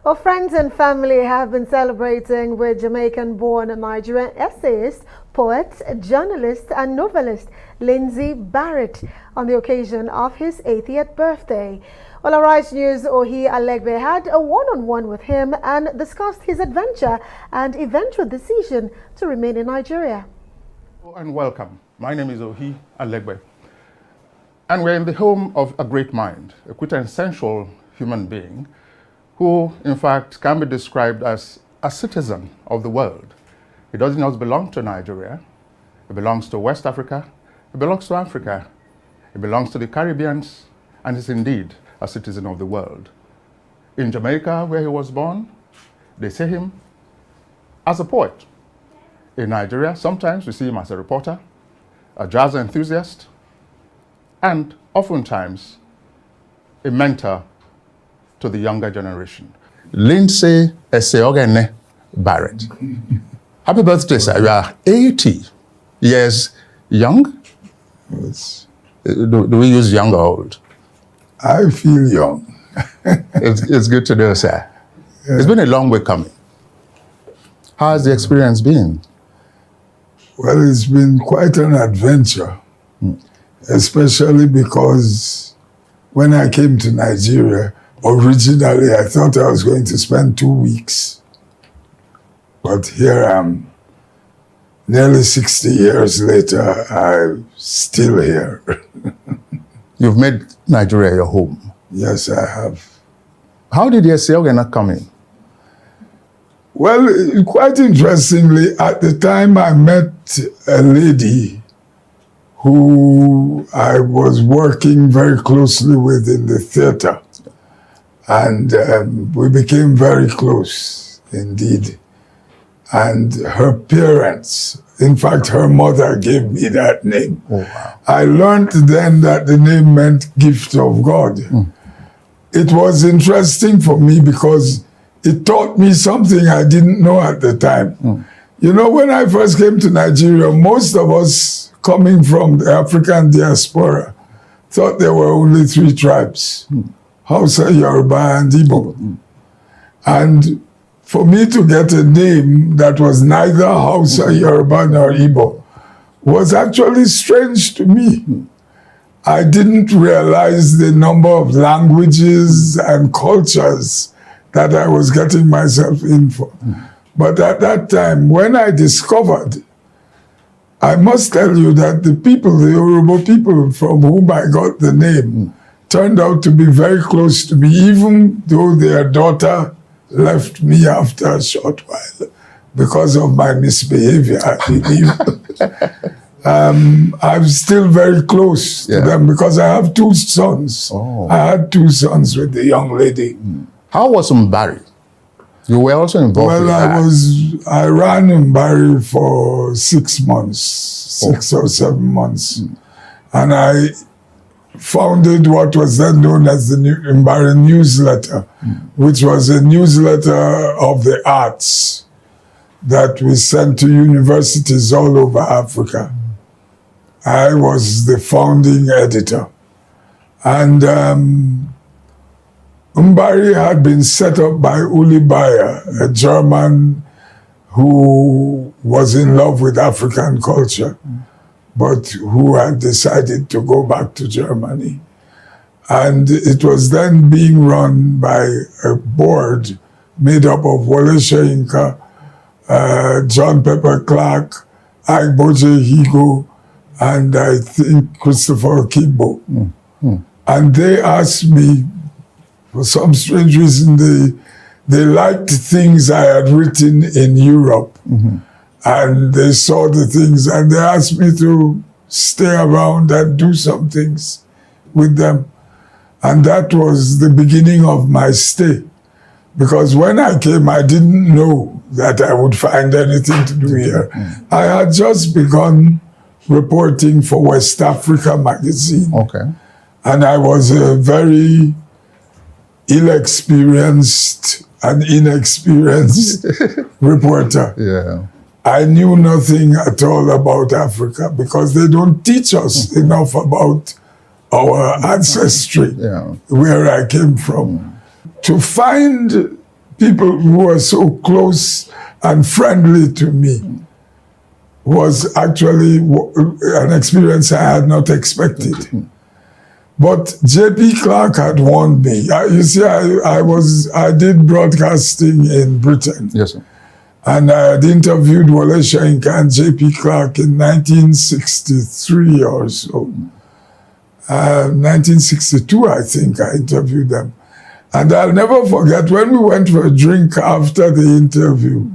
Our friends and family have been celebrating with Jamaican-born Nigerian essayist, poet, journalist and novelist Lindsay Barrett on the occasion of his 80th birthday. Well, Arise News' Ohi Alegbe had a one-on-one with him and discussed his adventure and eventual decision to remain in Nigeria. And welcome. My name is Ohi Alegbe. And we're in the home of a great mind, a quintessential human being who, in fact, can be described as a citizen of the world. He doesn't just belong to Nigeria. He belongs to West Africa. He belongs to Africa. He belongs to the Caribbeans, and is indeed a citizen of the world. In Jamaica, where he was born, they see him as a poet. In Nigeria, sometimes we see him as a reporter, a jazz enthusiast, and oftentimes a mentor to the younger generation. Lindsay Barrett. Happy birthday, sir. You are 80 years young? Yes. Do we use young or old? I feel young. It's good to know, sir. Yeah. It's been a long way coming. How has the experience been? Well, it's been quite an adventure, especially because when I came to Nigeria, originally I thought I was going to spend 2 weeks. But here I am, nearly 60 years later, I'm still here. You've made Nigeria your home. Yes, I have. How did the Esiogena come in? Well, quite interestingly, at the time I met a lady who I was working very closely with in the theater. And we became very close, indeed. And her parents, in fact, her mother gave me that name. Oh, wow. I learned then that the name meant gift of God. It was interesting for me because it taught me something I didn't know at the time. You know, when I first came to Nigeria, most of us coming from the African diaspora thought there were only 3 tribes, Hausa, Yoruba, and Igbo. And for me to get a name that was neither Hausa, Yoruba, nor Igbo was actually strange to me. I didn't realize the number of languages and cultures that I was getting myself in for. But at that time, when I discovered, I must tell you that the people, the Yoruba people from whom I got the name, turned out to be very close to me, even though their daughter left me after a short while because of my misbehavior, I believe. I'm still very close to them because I have 2 sons. Oh. I had 2 sons with the young lady. How was Mbari? You were also involved in that. Well, I ran Mbari for 6 months, 6 or 7 months. And I founded what was then known as the Mbari newsletter, which was a newsletter of the arts that we sent to universities all over Africa. I was the founding editor. And Mbari had been set up by Uli Bayer, a German who was in love with African culture, but who had decided to go back to Germany. And it was then being run by a board made up of Wole Soyinka, John Pepper Clark, Agboje Higo, and I think Christopher Kibo. And they asked me, for some strange reason, they liked things I had written in Europe. And they saw the things, and they asked me to stay around and do some things with them. And that was the beginning of my stay. Because when I came, I didn't know that I would find anything to do here. I had just begun reporting for West Africa magazine. Okay. And I was a very ill-experienced and inexperienced reporter. Yeah. I knew nothing at all about Africa because they don't teach us enough about our ancestry, where I came from. To find people who were so close and friendly to me was actually an experience I had not expected. But J.P. Clark had warned me. You see, I did broadcasting in Britain. Yes, sir. And I had interviewed Wole Soyinka and J.P. Clark in 1963 or so. 1962, I think, I interviewed them. And I'll never forget, when we went for a drink after the interview,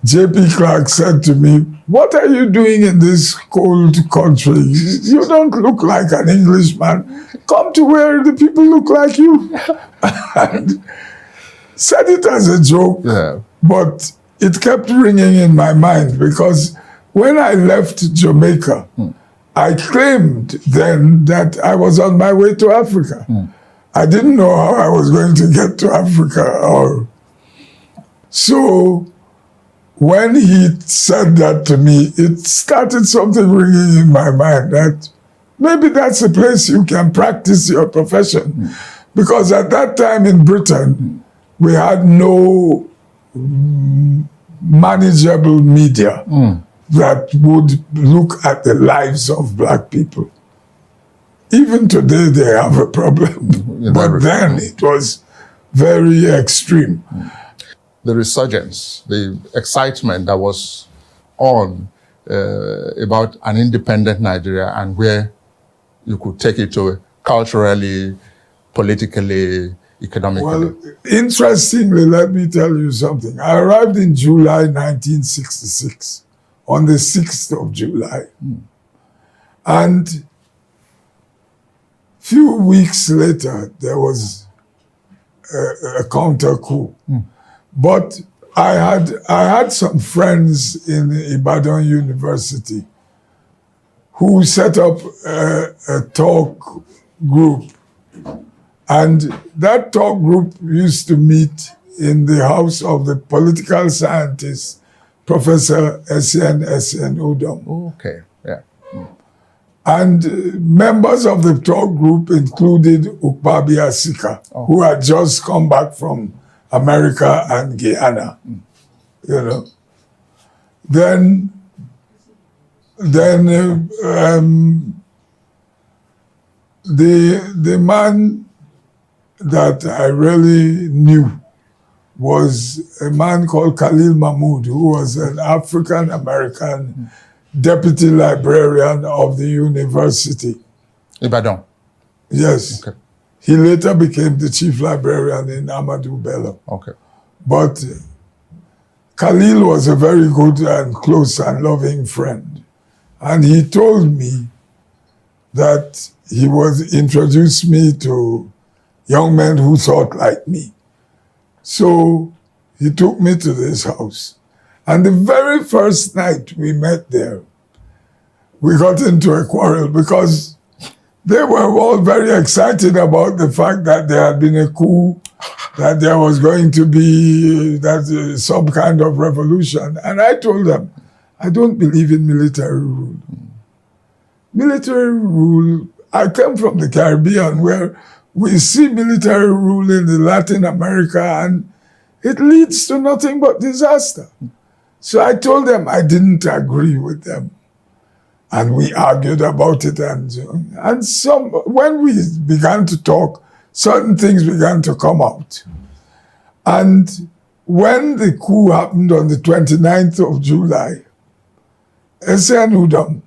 J.P. Clark said to me, "What are you doing in this cold country? You don't look like an Englishman. Come to where the people look like you." And said it as a joke, Yeah. but it kept ringing in my mind, because when I left Jamaica, I claimed then that I was on my way to Africa. I didn't know how I was going to get to Africa. So when he said that to me, it started something ringing in my mind, that maybe that's a place you can practice your profession. Because at that time in Britain, we had no manageable media that would look at the lives of black people. Even today, they have a problem. But then it was very extreme. The resurgence, the excitement that was on about an independent Nigeria and where you could take it to culturally, politically, economically. Well, interestingly, let me tell you something. I arrived in July 1966, on the 6th of July. And few weeks later, there was a counter coup. But I had some friends in Ibadan University who set up a talk group. And that talk group used to meet in the house of the political scientist, Professor S.N. Udom. Okay, yeah. And members of the talk group included Ukpabi Asika, who had just come back from America and Guyana, you know. Then the man that I really knew was a man called Khalil Mahmood, who was an African-American deputy librarian of the university. Ibadan? Yes. Okay. He later became the chief librarian in Ahmadu Bello. Okay. But Khalil was a very good and close and loving friend. And he told me that he would introduce me to young men who thought like me. So he took me to this house. And the very first night we met there, we got into a quarrel because they were all very excited about the fact that there had been a coup, that there was going to be some kind of revolution. And I told them, I don't believe in military rule. Military rule, I came from the Caribbean where we see military rule in the Latin America and it leads to nothing but disaster. So I told them I didn't agree with them. And we argued about it. And when we began to talk, certain things began to come out. And when the coup happened on the 29th of July, S.N. Udom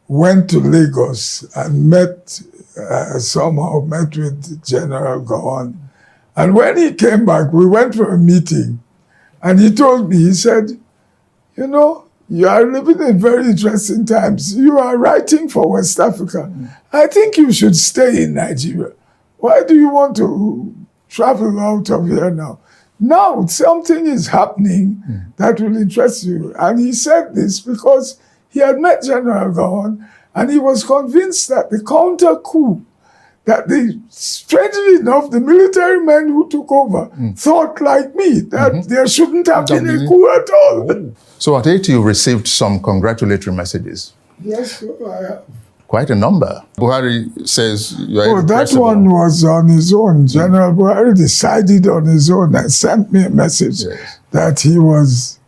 went to Lagos and somehow met with General Gowon. And when he came back, we went for a meeting. And he told me, he said, you know, you are living in very interesting times. You are writing for West Africa. I think you should stay in Nigeria. Why do you want to travel out of here now? Now something is happening that will interest you. And he said this because he had met General Gowon and he was convinced that the counter coup, strangely enough, the military men who took over thought like me, that there shouldn't have been a coup at all. So at 80, you received some congratulatory messages. Yes, I have. quite a number. Buhari says you are that irrepressible. one was on his own. General Buhari decided on his own and sent me a message that he was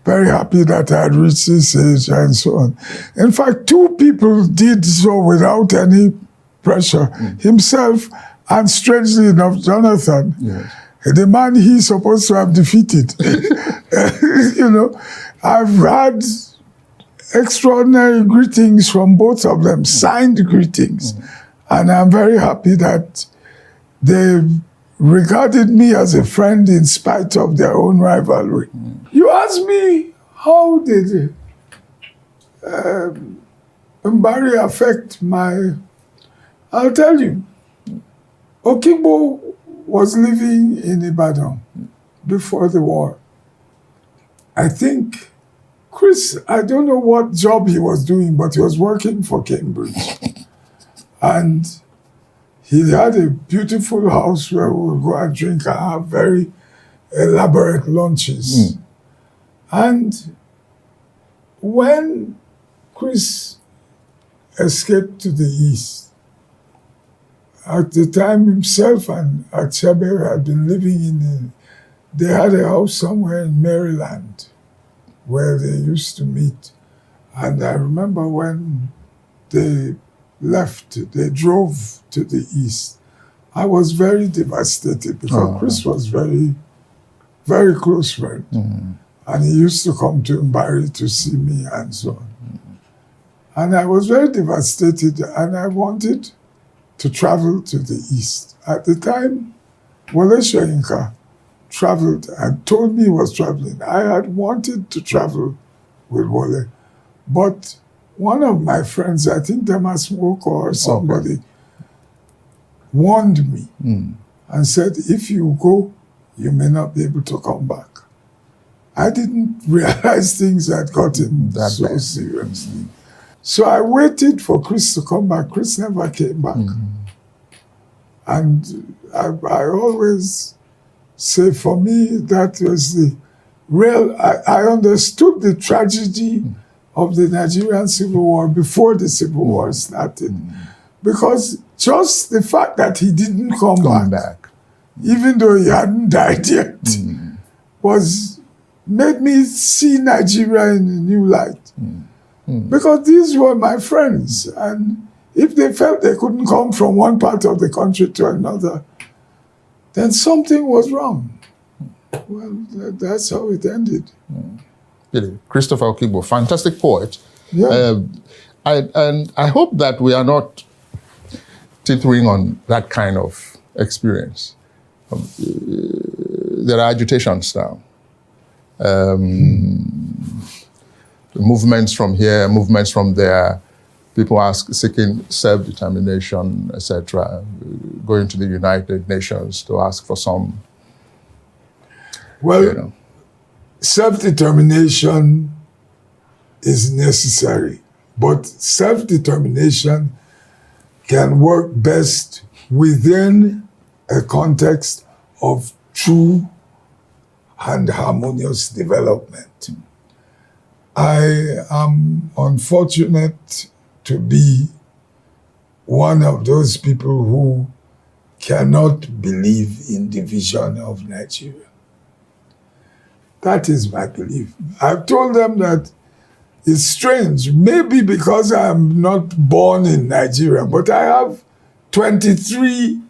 very happy that I had reached this age and so on. In fact, 2 people did so without any pressure. Himself and, strangely enough, Jonathan, the man he's supposed to have defeated. You know, I've had extraordinary greetings from both of them, signed greetings. And I'm very happy that they regarded me as a friend in spite of their own rivalry. You asked me, how did Mbari affect my... I'll tell you. Okigbo was living in Ibadan before the war. I think Chris, I don't know what job he was doing, but he was working for Cambridge. And he had a beautiful house where we would go and drink and have very elaborate lunches. And when Chris escaped to the east, at the time himself and Achebe had been living they had a house somewhere in Maryland where they used to meet. And I remember when they left, they drove to the east. I was very devastated because Chris was very, very close friend. And he used to come to Mbari to see me and so on. And I was very devastated and I wanted to travel to the east. At the time, Wole Soyinka traveled and told me he was traveling. I had wanted to travel with Wole, but one of my friends, I think Damas Woko or somebody, warned me and said, if you go, you may not be able to come back. I didn't realize things had gotten so seriously. So I waited for Chris to come back. Chris never came back. And I always say, for me, that was the real... I understood the tragedy of the Nigerian Civil War before the Civil War started. Because just the fact that he didn't come back, even though he hadn't died yet, made me see Nigeria in a new light. Because these were my friends. And if they felt they couldn't come from one part of the country to another, then something was wrong. Well, that's how it ended. Christopher Okigbo, fantastic poet. Yeah. And I hope that we are not teetering on that kind of experience. There are agitations now. Movements from here, movements from there. People seeking self-determination, etc., going to the United Nations to ask for some. Well, self-determination is necessary, but self-determination can work best within a context of true and harmonious development. I am unfortunate to be one of those people who cannot believe in division of Nigeria. That is my belief. I've told them that it's strange, maybe because I'm not born in Nigeria, but I have 23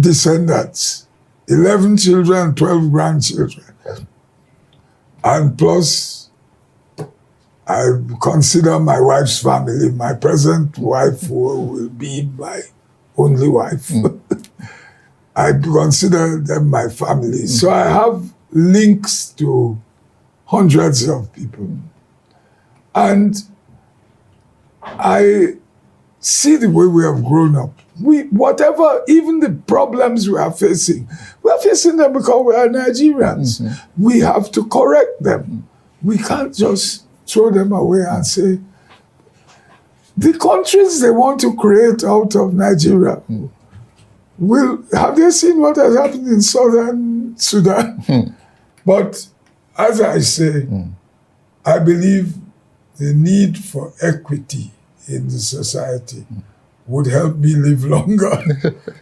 descendants, 11 children, 12 grandchildren. And plus, I consider my wife's family, my present wife will be my only wife. I consider them my family. So I have links to hundreds of people. And I see the way we have grown up. Whatever, even the problems we are facing them because we are Nigerians. We have to correct them. We can't just throw them away and say, the countries they want to create out of Nigeria, have they seen what has happened in southern Sudan? But as I say, I believe the need for equity in the society would help me live longer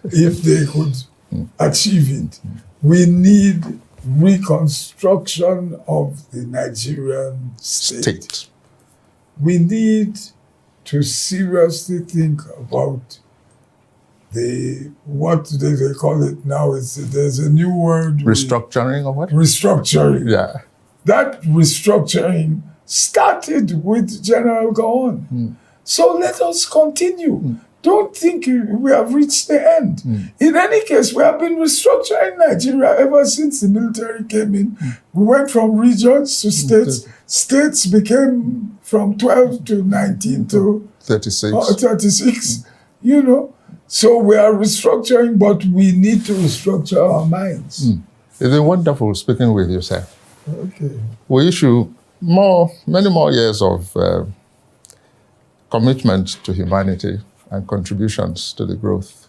if they could achieve it. We need reconstruction of the Nigerian state. We need to seriously think about what do they call it now? There's a new word. Restructuring or what? Restructuring. Yeah. That restructuring started with General Gowon. So let us continue. Don't think we have reached the end. In any case, we have been restructuring Nigeria ever since the military came in. We went from regions to states. States became from 12 to 19 to 36. You know. So we are restructuring, but we need to restructure our minds. It's been wonderful speaking with you, sir. Okay. We issue many more years of commitment to humanity and contributions to the growth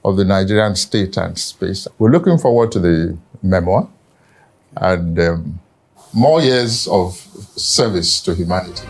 of the Nigerian state and space. We're looking forward to the memoir and more years of service to humanity.